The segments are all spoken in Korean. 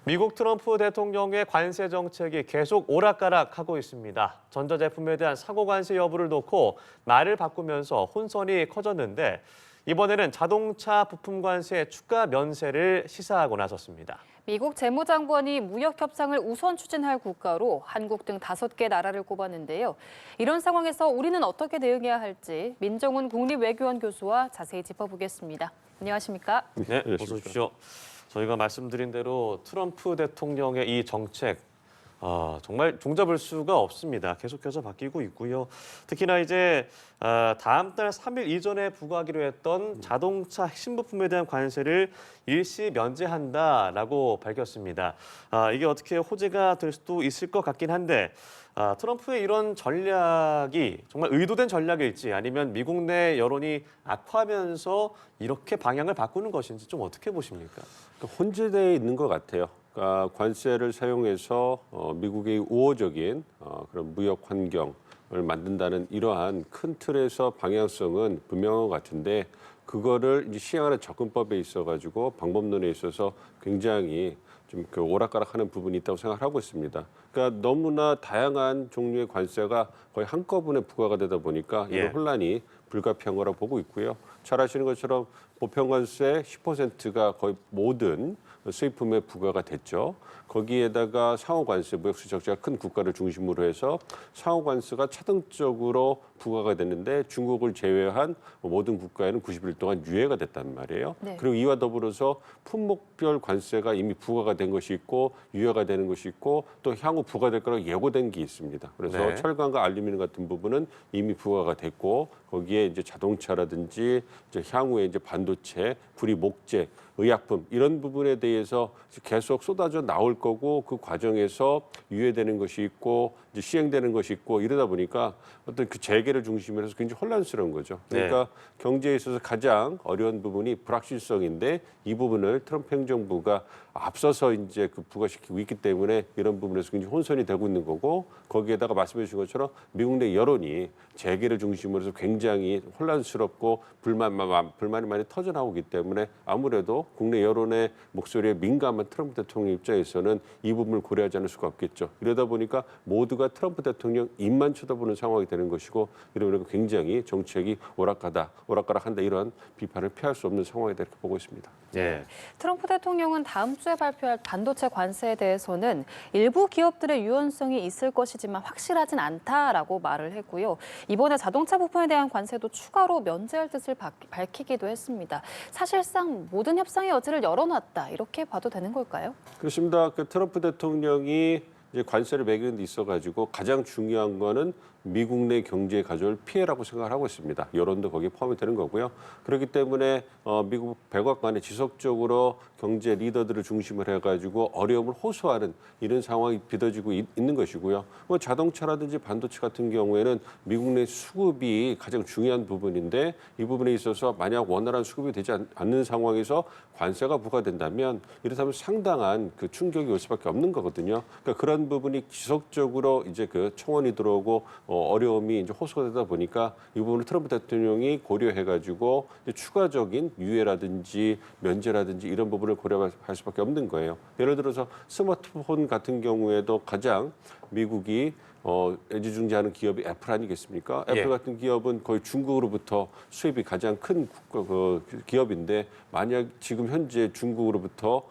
미국 트럼프 대통령의 관세 정책이 계속 오락가락하고 있습니다. 전자제품에 대한 상호 관세 여부를 놓고 말을 바꾸면서 혼선이 커졌는데 이번에는 자동차 부품 관세 추가 면세를 시사하고 나섰습니다. 미국 재무장관이 무역 협상을 우선 추진할 국가로 한국 등 5개 나라를 꼽았는데요. 이런 상황에서 우리는 어떻게 대응해야 할지 민정훈 국립외교원 교수와 자세히 짚어보겠습니다. 안녕하십니까? 네, 어서 오십시오. 저희가 말씀드린 대로 트럼프 대통령의 이 정책 정말 종잡을 수가 없습니다. 계속해서 바뀌고 있고요. 특히나 이제 다음 달 3일 이전에 부과하기로 했던 자동차 핵심 부품에 대한 관세를 일시 면제한다라고 밝혔습니다. 이게 어떻게 호재가 될 수도 있을 것 같긴 한데 트럼프의 이런 전략이 정말 의도된 전략일지 아니면 미국 내 여론이 악화하면서 이렇게 방향을 바꾸는 것인지 좀 어떻게 보십니까? 혼재되어 있는 것 같아요. 그러니까 관세를 사용해서 미국의 우호적인 그런 무역 환경을 만든다는 이러한 큰 틀에서 방향성은 분명한 것 같은데 그거를 이제 시행하는 접근법에 있어가지고 방법론에 있어서 굉장히 좀 그 오락가락하는 부분이 있다고 생각하고 있습니다. 그러니까 너무나 다양한 종류의 관세가 거의 한꺼번에 부과가 되다 보니까 이런 혼란이 불가피한 거라고 보고 있고요. 잘 아시는 것처럼 보편관세 10%가 거의 모든 수입품에 부과가 됐죠. 거기에다가 상호관세, 무역수 적자가 큰 국가를 중심으로 해서 상호관세가 차등적으로 부과가 됐는데 중국을 제외한 모든 국가에는 90일 동안 유예가 됐단 말이에요. 네. 그리고 이와 더불어서 품목별 관세가 이미 부과가 된 것이 있고 유예가 되는 것이 있고 또 향후 부과될 거라고 예고된 게 있습니다. 그래서 네. 철강과 알루미늄 같은 부분은 이미 부과가 됐고 거기에 이제 자동차라든지 이제 향후에 이제 반도체, 구리 목재, 의약품 이런 부분에 대해서 계속 쏟아져 나올 거고 그 과정에서 유예되는 것이 있고 이제 시행되는 것이 있고 이러다 보니까 어떤 그 재개를 중심으로 해서 굉장히 혼란스러운 거죠. 그러니까 경제에 있어서 가장 어려운 부분이 불확실성인데 이 부분을 트럼프 행정부가 앞서서 이제 그 부과시키고 있기 때문에 이런 부분에서 굉장히 혼선이 되고 있는 거고 거기에다가 말씀해 주신 것처럼 미국 내 여론이 재개를 중심으로 해서 굉장히 혼란스럽고 불만이 많이 터져나오기 때문에 아무래도 국내 여론의 목소리에 민감한 트럼프 대통령 입장에서는 이 부분을 고려하지 않을 수가 없겠죠. 이러다 보니까 모두가 트럼프 대통령 입만 쳐다보는 상황이 되는 것이고 이러면 굉장히 정책이 오락가락한다 이런 비판을 피할 수 없는 상황이다 이렇게 보고 있습니다. 네. 트럼프 대통령은 다음 주에 발표할 반도체 관세에 대해서는 일부 기업들의 유연성이 있을 것이지만 확실하진 않다라고 말을 했고요. 이번에 자동차 부품에 대한 관세도 추가로 면제할 뜻을 밝히기도 했습니다. 사실상 모든 협상의 여지를 열어놨다 이렇게 봐도 되는 걸까요? 그렇습니다. 그 트럼프 대통령이 이제 관세를 매기는 데 있어가지고 가장 중요한 거는 미국 내 경제에 가져올 피해라고 생각을 하고 있습니다. 여론도 거기에 포함이 되는 거고요. 그렇기 때문에 미국 백악관에 지속적으로 경제 리더들을 중심으로 해가지고 어려움을 호소하는 이런 상황이 빚어지고 있는 것이고요. 뭐 자동차라든지 반도체 같은 경우에는 미국 내 수급이 가장 중요한 부분인데 이 부분에 있어서 만약 원활한 수급이 되지 않는 상황에서 관세가 부과된다면 이렇다면 상당한 그 충격이 올 수밖에 없는 거거든요. 그러니까 그런 부분이 지속적으로 이제 그 청원이 들어오고 어려움이 이제 호소가 되다 보니까 이 부분을 트럼프 대통령이 고려해가지고 추가적인 유예라든지 면제라든지 이런 부분을 고려할 수밖에 없는 거예요. 예를 들어서 스마트폰 같은 경우에도 가장 미국이 애지중지하는 기업이 애플 아니겠습니까? 애플 같은 기업은 거의 중국으로부터 수입이 가장 큰 기업인데 만약 지금 현재 중국으로부터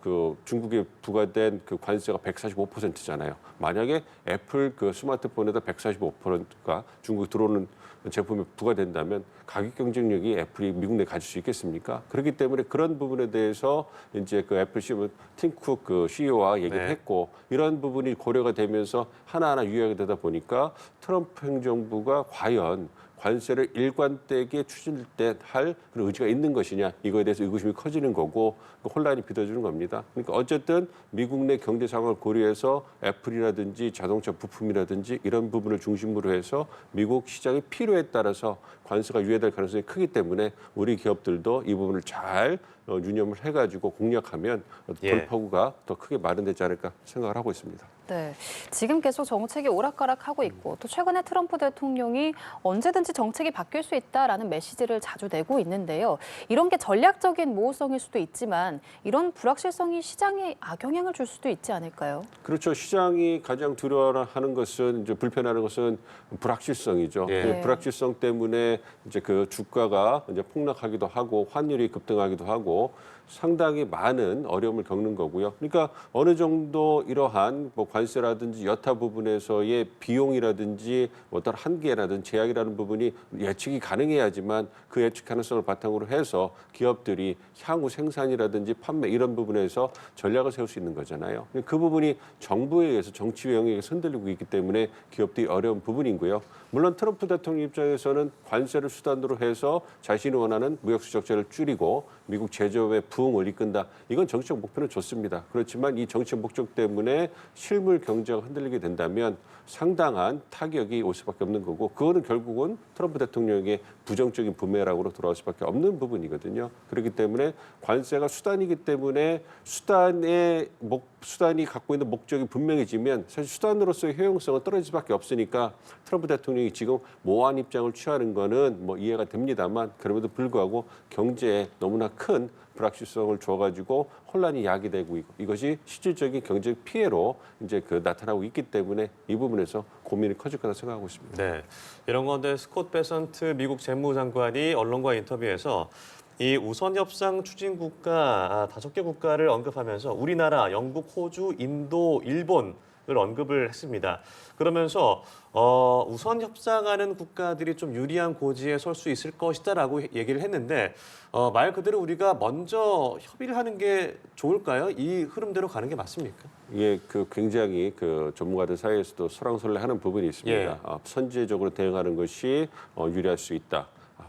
그 중국에 부과된 그 관세가 145%잖아요. 만약에 애플 그 스마트폰에다 145%가 중국에 들어오는 제품이 부과된다면 가격 경쟁력이 애플이 미국 내에 가질 수 있겠습니까? 그렇기 때문에 그런 부분에 대해서 이제 그 애플 CEO 팀 쿡 그 CEO와 얘기를 했고 이런 부분이 고려가 되면서 하나하나 유예가 되다 보니까 트럼프 행정부가 과연 관세를 일관되게 추진할 때 할 그런 의지가 있는 것이냐 이거에 대해서 의구심이 커지는 거고 혼란이 빚어지는 겁니다. 그러니까 어쨌든 미국 내 경제 상황을 고려해서 애플이라든지 자동차 부품이라든지 이런 부분을 중심으로 해서 미국 시장의 필요에 따라서 관세가 유예될 가능성이 크기 때문에 우리 기업들도 이 부분을 잘 유념을 해가지고 공략하면 돌파구가 더 크게 마련되지 않을까 생각을 하고 있습니다. 네, 지금 계속 정책이 오락가락하고 있고 또 최근에 트럼프 대통령이 언제든지 정책이 바뀔 수 있다라는 메시지를 자주 내고 있는데요. 이런 게 전략적인 모호성일 수도 있지만 이런 불확실성이 시장에 악영향을 줄 수도 있지 않을까요? 그렇죠. 시장이 가장 두려워하는 것은 이제 불편해하는 것은 불확실성이죠. 예. 네. 불확실성 때문에 이제 그 주가가 이제 폭락하기도 하고 환율이 급등하기도 하고 상당히 많은 어려움을 겪는 거고요. 그러니까 어느 정도 이러한 뭐 관세라든지 여타 부분에서의 비용이라든지 어떤 한계라든지 제약이라는 부분이 예측이 가능해야지만 그 예측 가능성을 바탕으로 해서 기업들이 향후 생산이라든지 판매 이런 부분에서 전략을 세울 수 있는 거잖아요. 그 부분이 정부에 의해서 정치 영역에 흔들리고 있기 때문에 기업들이 어려운 부분이고요. 물론 트럼프 대통령 입장에서는 관세를 수단으로 해서 자신이 원하는 무역수 적자를 줄이고 미국 제조업의 부흥을 이끈다. 이건 정치적 목표는 좋습니다. 그렇지만 이 정치적 목적 때문에 실물 경제가 흔들리게 된다면 상당한 타격이 올 수밖에 없는 거고 그거는 결국은 트럼프 대통령의 부정적인 부메랑으로 돌아올 수밖에 없는 부분이거든요. 그렇기 때문에 관세가 수단이기 때문에 수단이 갖고 있는 목적이 분명해지면 사실 수단으로서의 효용성은 떨어질 수밖에 없으니까 트럼프 대통령이 지금 모호한 입장을 취하는 거는 뭐 이해가 됩니다만 그럼에도 불구하고 경제에 너무나 큰 불확실성을 줘가지고 혼란이 야기되고 있고 이것이 실질적인 경제적 피해로 이제 나타나고 있기 때문에 이 부분에서 고민이 커질 거라 생각하고 있습니다. 네, 이런 건데 스콧 베선트 미국 재무장관이 언론과 인터뷰에서 이 우선 협상 추진 국가 5개 국가를 언급하면서 우리나라, 영국, 호주, 인도, 일본을 언급을 했습니다. 그러면서 우선 협상하는 국가들이 좀 유리한 고지에 설 수 있을 것이다라고 얘기를 했는데 말 그대로 우리가 먼저 협의를 하는 게 좋을까요? 이 흐름대로 가는 게 맞습니까? 이게 굉장히 전문가들 사이에서도 설왕설래하는 부분이 있습니다. 예. 선제적으로 대응하는 것이 유리할 수 있다.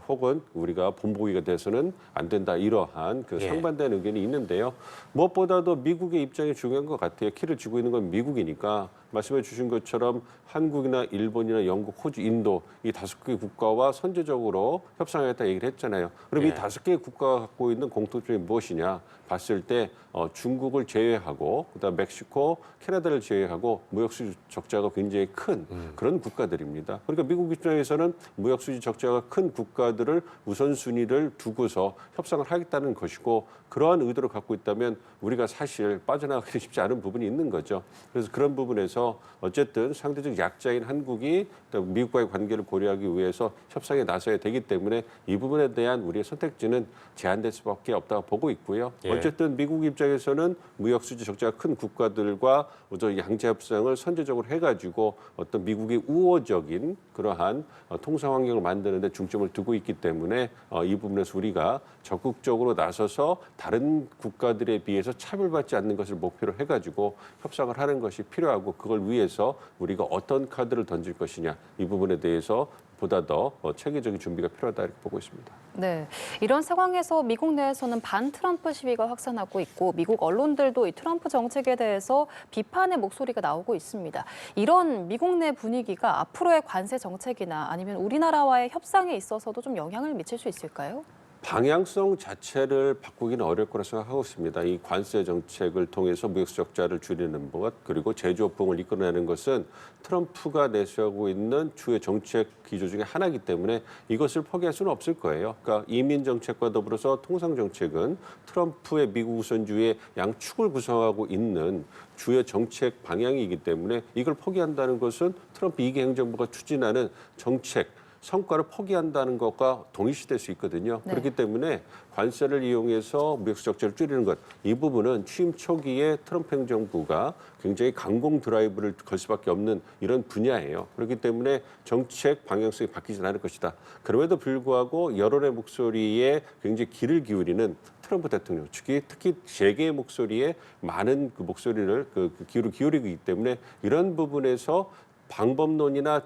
혹은 우리가 본보기가 돼서는 안 된다. 이러한 예. 상반되는 의견이 있는데요. 무엇보다도 미국의 입장이 중요한 것 같아요. 키를 쥐고 있는 건 미국이니까 말씀해 주신 것처럼 한국이나 일본이나 영국, 호주, 인도 이 5개 국가와 선제적으로 협상하겠다 얘기를 했잖아요. 그럼 예. 이 5개 국가가 갖고 있는 공통점이 무엇이냐 봤을 때 중국을 제외하고 그다음 멕시코, 캐나다를 제외하고 무역수지 적자가 굉장히 큰 그런 국가들입니다. 그러니까 미국 입장에서는 무역수지 적자가 큰 국가들을 우선순위를 두고서 협상을 하겠다는 것이고 그러한 의도를 갖고 있다면 우리가 사실 빠져나가기 쉽지 않은 부분이 있는 거죠. 그래서 그런 부분에서 어쨌든 상대적 약자인 한국이 미국과의 관계를 고려하기 위해서 협상에 나서야 되기 때문에 이 부분에 대한 우리의 선택지는 제한될 수밖에 없다고 보고 있고요. 예. 어쨌든 미국 입장에서는 무역수지 적자가 큰 국가들과 양자 협상을 선제적으로 해가지고 어떤 미국의 우호적인 그러한 통상 환경을 만드는 데 중점을 두고 있기 때문에 이 부분에서 우리가 적극적으로 나서서 다른 국가들에 비해서 차별받지 않는 것을 목표로 해가지고 협상을 하는 것이 필요하고 그걸 위해서 우리가 어떤 카드를 던질 것이냐 이 부분에 대해서 보다 더 체계적인 준비가 필요하다 이렇게 보고 있습니다. 네, 이런 상황에서 미국 내에서는 반 트럼프 시위가 확산하고 있고 미국 언론들도 이 트럼프 정책에 대해서 비판의 목소리가 나오고 있습니다. 이런 미국 내 분위기가 앞으로의 관세 정책이나 아니면 우리나라와의 협상에 있어서도 좀 영향을 미칠 수 있을까요? 방향성 자체를 바꾸기는 어려울 거라 생각하고 있습니다. 이 관세 정책을 통해서 무역 적자를 줄이는 것 그리고 제조업 부흥을 이끌어내는 것은 트럼프가 내세우고 있는 주요 정책 기조 중에 하나이기 때문에 이것을 포기할 수는 없을 거예요. 그러니까 이민 정책과 더불어서 통상 정책은 트럼프의 미국 우선주의의 양축을 구성하고 있는 주요 정책 방향이기 때문에 이걸 포기한다는 것은 트럼프 2기 행정부가 추진하는 정책 성과를 포기한다는 것과 동일시될 수 있거든요. 네. 그렇기 때문에 관세를 이용해서 무역수 적자를 줄이는 것, 이 부분은 취임 초기에 트럼프 행정부가 굉장히 강공 드라이브를 걸 수밖에 없는 이런 분야예요. 그렇기 때문에 정책 방향성이 바뀌지 않을 것이다. 그럼에도 불구하고 여론의 목소리에 굉장히 귀를 기울이는 트럼프 대통령 측이 특히 세계의 목소리에 많은 목소리를 귀를 기울이고 있기 때문에 이런 부분에서 방법론이나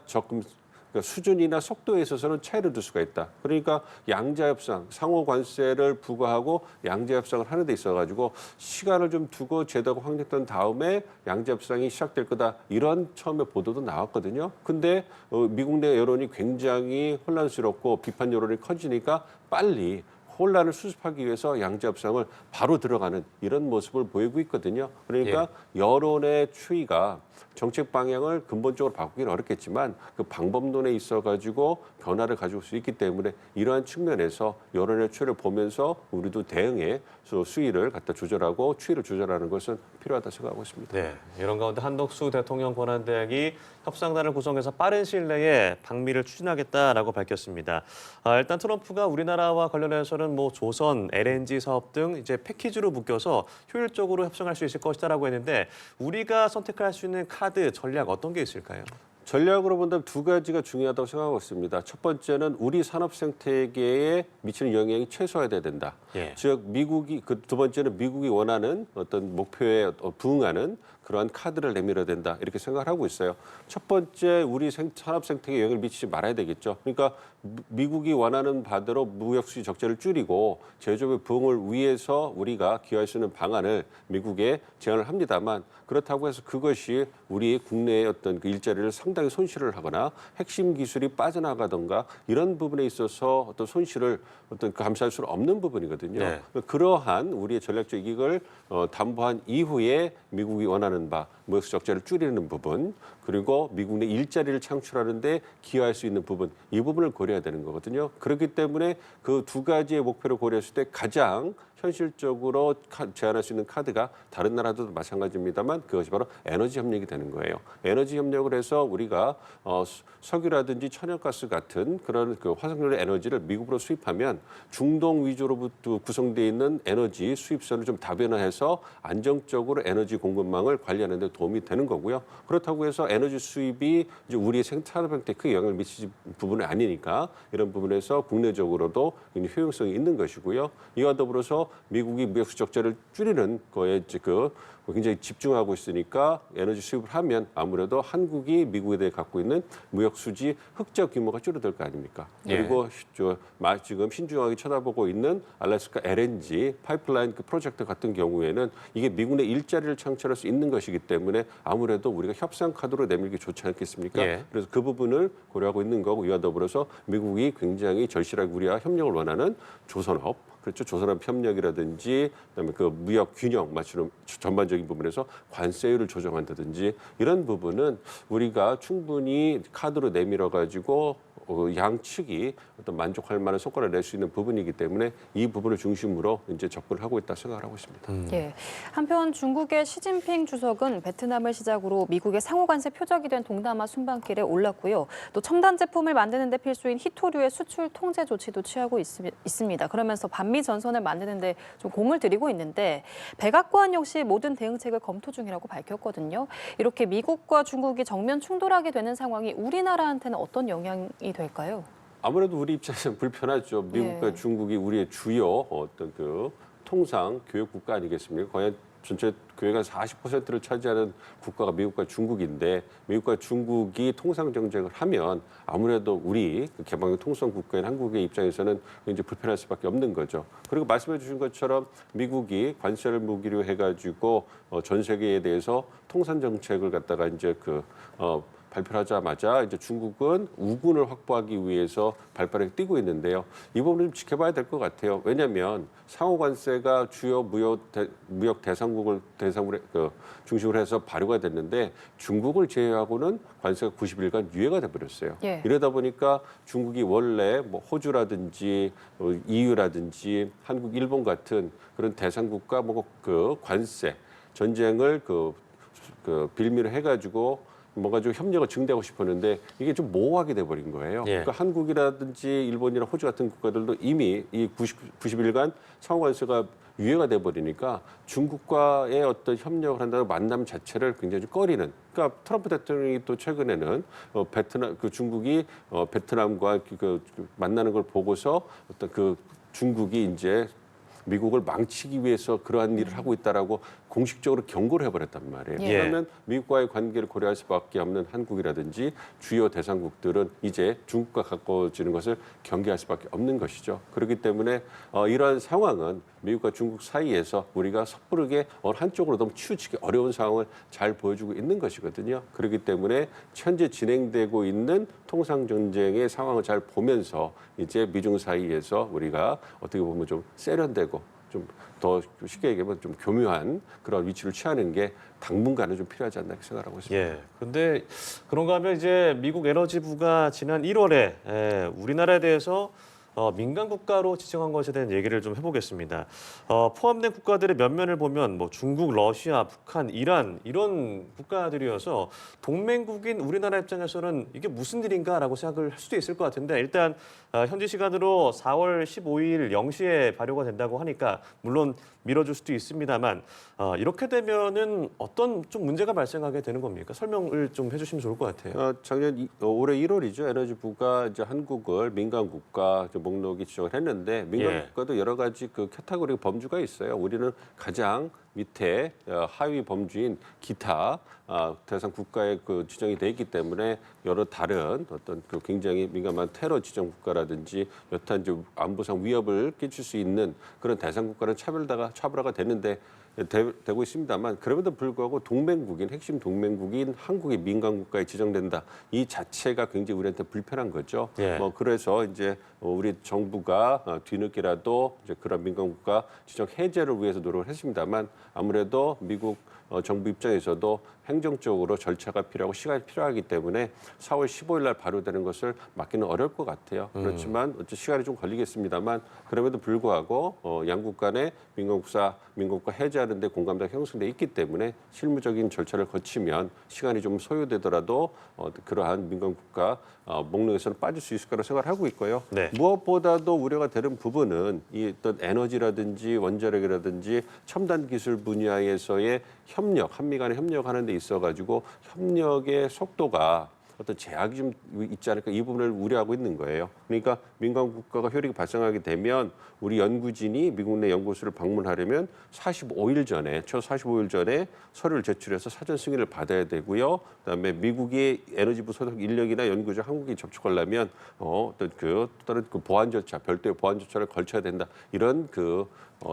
수준이나 속도에 있어서는 차이를 둘 수가 있다. 그러니까 양자협상, 상호 관세를 부과하고 양자협상을 하는 데 있어가지고 시간을 좀 두고 제도가 확립된 다음에 양자협상이 시작될 거다. 이런 처음에 보도도 나왔거든요. 근데 미국 내 여론이 굉장히 혼란스럽고 비판 여론이 커지니까 빨리 혼란을 수습하기 위해서 양자 협상을 바로 들어가는 이런 모습을 보이고 있거든요. 그러니까 여론의 추이가 정책 방향을 근본적으로 바꾸기는 어렵겠지만 그 방법론에 있어가지고 변화를 가져올 수 있기 때문에 이러한 측면에서 여론의 추이를 보면서 우리도 대응에 수위를 갖다 조절하고 추이를 조절하는 것은 필요하다 생각하고 있습니다. 네, 이런 가운데 한덕수 대통령 권한대행이 협상단을 구성해서 빠른 시일 내에 방미를 추진하겠다라고 밝혔습니다. 일단 트럼프가 우리나라와 관련해서는 뭐 조선, LNG 사업 등 이제 패키지로 묶여서 효율적으로 협상할 수 있을 것이다라고 했는데 우리가 선택할 수 있는 카드 전략 어떤 게 있을까요? 전략으로 본다면 두 가지가 중요하다고 생각하고 있습니다. 첫 번째는 우리 산업 생태계에 미치는 영향이 최소화돼야 된다. 즉 미국이 두 번째는 미국이 원하는 어떤 목표에 부응하는 그러한 카드를 내밀어야 된다 이렇게 생각을 하고 있어요. 첫 번째 우리 산업 생태계에 영향을 미치지 말아야 되겠죠. 그러니까 미국이 원하는 바대로 무역 수지 적자를 줄이고 제조업의 부흥을 위해서 우리가 기여할 수 있는 방안을 미국에 제안을 합니다만 그렇다고 해서 그것이 우리 국내의 어떤 그 일자리를 상당히 손실을 하거나 핵심 기술이 빠져나가던가 이런 부분에 있어서 어떤 손실을 감수할 수는 없는 부분이거든요. 네. 그러한 우리의 전략적 이익을 담보한 이후에 미국이 원하는 바 무역 적자를 줄이는 부분 그리고 미국 내 일자리를 창출하는 데 기여할 수 있는 부분 이 부분을 고려해야 되는 거거든요. 그렇기 때문에 그 두 가지의 목표를 고려했을 때 가장 현실적으로 제안할 수 있는 카드가 다른 나라도 마찬가지입니다만 그것이 바로 에너지 협력이 되는 거예요. 에너지 협력을 해서 우리가 석유라든지 천연가스 같은 그런 그 화석연료 에너지를 미국으로 수입하면 중동 위주로부터 구성되어 있는 에너지 수입선을 좀 다변화해서 안정적으로 에너지 공급망을 관리하는 데 도움이 되는 거고요. 그렇다고 해서 에너지 수입이 이제 우리의 생산업 형태에 크게 영향을 미치는 부분은 아니니까 이런 부분에서 국내적으로도 효용성이 있는 것이고요. 이와 더불어서 미국이 무역 적자를 줄이는 거에 이제 굉장히 집중하고 있으니까 에너지 수입을 하면 아무래도 한국이 미국에 대해 갖고 있는 무역 수지 흑자 규모가 줄어들 거 아닙니까? 그리고 지금 신중하게 쳐다보고 있는 알래스카 LNG 파이프라인 그 프로젝트 같은 경우에는 이게 미국 내 일자리를 창출할 수 있는 것이기 때문에 아무래도 우리가 협상 카드로 내밀기 좋지 않겠습니까? 그래서 그 부분을 고려하고 있는 거고 이와 더불어서 미국이 굉장히 절실하게 우리와 협력을 원하는 조선업 그렇죠. 조선업 협력이라든지 그다음에 그 무역 균형 맞추는 전반적인 부분에서 관세율을 조정한다든지 이런 부분은 우리가 충분히 카드로 내밀어 가지고 양측이 어떤 만족할 만한 성과를 낼 수 있는 부분이기 때문에 이 부분을 중심으로 이제 접근을 하고 있다 생각을 하고 있습니다. 예. 한편 중국의 시진핑 주석은 베트남을 시작으로 미국의 상호관세 표적이 된 동남아 순방길에 올랐고요. 또 첨단 제품을 만드는 데 필수인 희토류의 수출 통제 조치도 취하고 있습니다. 그러면서 반미 전선을 만드는 데 좀 공을 들이고 있는데 백악관 역시 모든 대응책을 검토 중이라고 밝혔거든요. 이렇게 미국과 중국이 정면 충돌하게 되는 상황이 우리나라한테는 어떤 영향이 될까요? 아무래도 우리 입장에서는 불편하죠. 미국과 중국이 우리의 주요 어떤 그 통상 교역 국가 아니겠습니까? 거의 전체 교역의 40%를 차지하는 국가가 미국과 중국인데 미국과 중국이 통상 정책을 하면 아무래도 우리 개방형 통상 국가인 한국의 입장에서는 굉장히 불편할 수밖에 없는 거죠. 그리고 말씀해 주신 것처럼 미국이 관세를 무기로 해가지고 전 세계에 대해서 통상 정책을 갖다가 이제 발표하자마자 이제 중국은 우군을 확보하기 위해서 발빠르게 뛰고 있는데요. 이 부분을 좀 지켜봐야 될 것 같아요. 왜냐하면 상호관세가 주요 무역 대상국을 중심으로 해서 발효가 됐는데 중국을 제외하고는 관세가 90일간 유예가 돼버렸어요. 이러다 보니까 중국이 원래 뭐 호주라든지 EU라든지 한국, 일본 같은 그런 대상국과 관세 전쟁을 빌미로 해가지고 뭔가 좀 협력을 증대하고 싶었는데 이게 좀 모호하게 돼버린 거예요. 그러니까 한국이라든지 일본이나 호주 같은 국가들도 이미 이 90일간 상호관세가 유예가 돼버리니까 중국과의 어떤 협력을 한다는 만남 자체를 굉장히 좀 꺼리는. 그러니까 트럼프 대통령이 또 최근에는 중국이 베트남과 만나는 걸 보고서 어떤 중국이 이제 미국을 망치기 위해서 그러한 일을 하고 있다라고 공식적으로 경고를 해버렸단 말이에요. 예. 그러면 미국과의 관계를 고려할 수밖에 없는 한국이라든지 주요 대상국들은 이제 중국과 가까워지는 것을 경계할 수밖에 없는 것이죠. 그렇기 때문에 이러한 상황은 미국과 중국 사이에서 우리가 섣부르게 어느 한쪽으로 너무 치우치기 어려운 상황을 잘 보여주고 있는 것이거든요. 그렇기 때문에 현재 진행되고 있는 통상 전쟁의 상황을 잘 보면서 이제 미중 사이에서 우리가 어떻게 보면 좀 세련되고 좀 더 쉽게 얘기하면 좀 교묘한 그런 위치를 취하는 게 당분간은 좀 필요하지 않나 생각하고 있습니다. 예. 근데 그런가 하면 이제 미국 에너지부가 지난 1월에 우리나라에 대해서 민간 국가로 지정한 것에 대한 얘기를 좀 해보겠습니다. 포함된 국가들의 면면을 보면 뭐 중국, 러시아, 북한, 이란 이런 국가들이어서 동맹국인 우리나라 입장에서는 이게 무슨 일인가라고 생각을 할 수도 있을 것 같은데 일단 현지 시간으로 4월 15일 0시에 발효가 된다고 하니까 물론 미뤄질 수도 있습니다만 이렇게 되면은 어떤 좀 문제가 발생하게 되는 겁니까? 설명을 좀 해주시면 좋을 것 같아요. 작년 올해 1월이죠. 에너지부가 이제 한국을 민간 국가 목록에 지정을 했는데 민간 예. 국가도 여러 가지 그 카테고리 범주가 있어요. 우리는 가장 밑에 하위 범주인 기타 대상 국가에 그 지정이 돼 있기 때문에 여러 다른 어떤 그 굉장히 민감한 테러 지정 국가라든지 여타한 이제 안보상 위협을 끼칠 수 있는 그런 대상 국가는 차별화가 됐는데 되고 있습니다만 그럼에도 불구하고 동맹국인 핵심 동맹국인 한국이 민간 국가에 지정된다 이 자체가 굉장히 우리한테 불편한 거죠. 예. 그래서 이제 우리 정부가 뒤늦게라도 이제 그런 민간 국가 지정 해제를 위해서 노력을 했습니다만 아무래도 미국 정부 입장에서도 행정적으로 절차가 필요하고 시간이 필요하기 때문에 4월 15일 날 발효되는 것을 막기는 어려울 것 같아요. 그렇지만 어째 시간이 좀 걸리겠습니다만 그럼에도 불구하고 양국 간의 민간국가 해제하는 데 공감대가 형성돼 있기 때문에 실무적인 절차를 거치면 시간이 좀 소요되더라도 그러한 민간국가 목록에서는 빠질 수 있을 거라고 생각을 하고 있고요. 네. 무엇보다도 우려가 되는 부분은 이 어떤 에너지라든지 원자력이라든지 첨단 기술 분야에서의 협력, 한미 간의 협력하는 데 있어가지고 협력의 속도가 어떤 제약이 좀 있지 않을까 이 부분을 우려하고 있는 거예요. 그러니까 민간 국가가 효력이 발생하게 되면 우리 연구진이 미국 내 연구소를 방문하려면 45일 전에 서류를 제출해서 사전 승인을 받아야 되고요. 그다음에 미국의 에너지부 소속 인력이나 연구자 한국에 접촉하려면 어떤 다른 보안 절차, 별도의 보안 절차를 걸쳐야 된다. 이런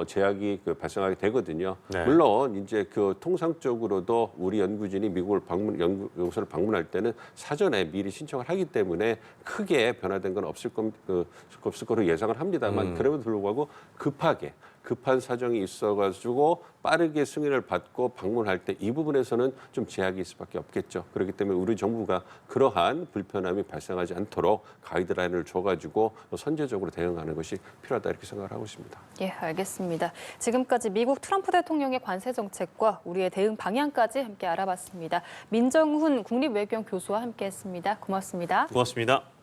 제약이 발생하게 되거든요. 네. 물론 이제 통상적으로도 우리 연구진이 미국을 연구소를 방문할 때는 사전에 미리 신청을 하기 때문에 크게 변화된 건 없을 거로 예상을 합니다만 그럼에도 불구하고 급한 사정이 있어가지고 빠르게 승인을 받고 방문할 때 이 부분에서는 좀 제약이 있을 수밖에 없겠죠. 그렇기 때문에 우리 정부가 그러한 불편함이 발생하지 않도록 가이드라인을 줘가지고 선제적으로 대응하는 것이 필요하다 이렇게 생각을 하고 있습니다. 예, 알겠습니다. 지금까지 미국 트럼프 대통령의 관세 정책과 우리의 대응 방향까지 함께 알아봤습니다. 민정훈 국립외교원 교수와 함께했습니다. 고맙습니다. 고맙습니다.